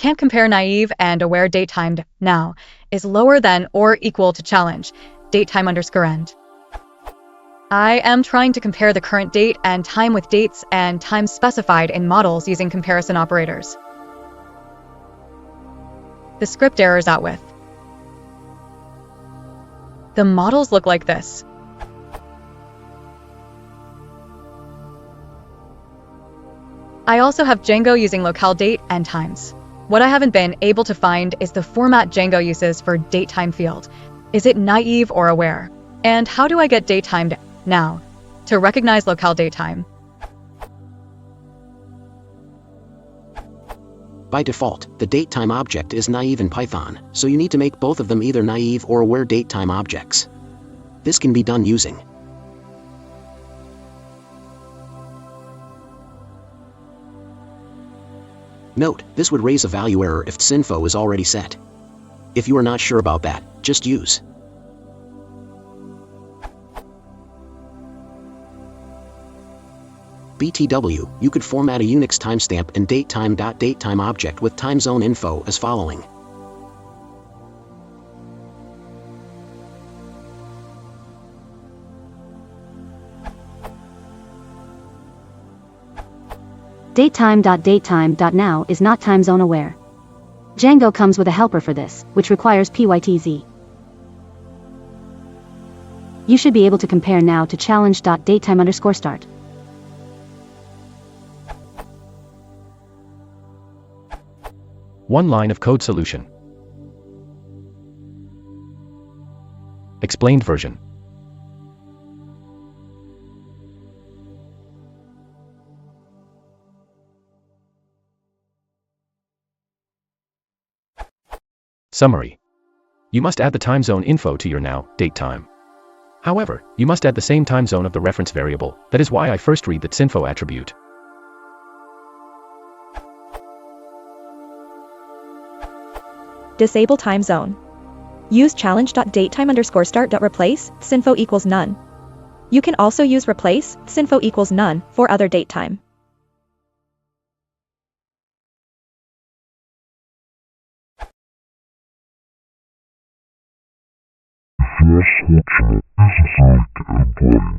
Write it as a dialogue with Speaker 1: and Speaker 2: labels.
Speaker 1: can't compare naive and aware Datetime.Now is lower than or equal to challenge datetime_end. I am trying to compare the current date and time with dates and times specified in models using comparison operators. The script errors out with. The models look like this. I also have Django using locale date and times. What I haven't been able to find is the format Django uses for datetime field. Is it naive or aware? And how do I get Datetime.Now to recognize locale datetime?
Speaker 2: By default, the datetime object is naive in Python, so you need to make both of them either naive or aware datetime objects. This can be done using Note, this would raise a value error if tsinfo is already set. If you are not sure about that, just use BTW. You could format a Unix timestamp and datetime.datetime object with time zone info as following.
Speaker 3: Datetime.datetime.now is not time zone aware. Django comes with a helper for this, which requires pytz. You should be able to compare now to challenge.datetime_start.
Speaker 4: One line of code solution. Explained version. Summary. You must add the time zone info to your now date time. However, you must add the same time zone of the reference variable. That is why I first read that tsinfo attribute.
Speaker 5: Disable time zone. Use challenge.datetime_start.replace tsinfo equals none. You can also use replace tsinfo equals none for other datetime.
Speaker 6: False switcher is assigned to employee.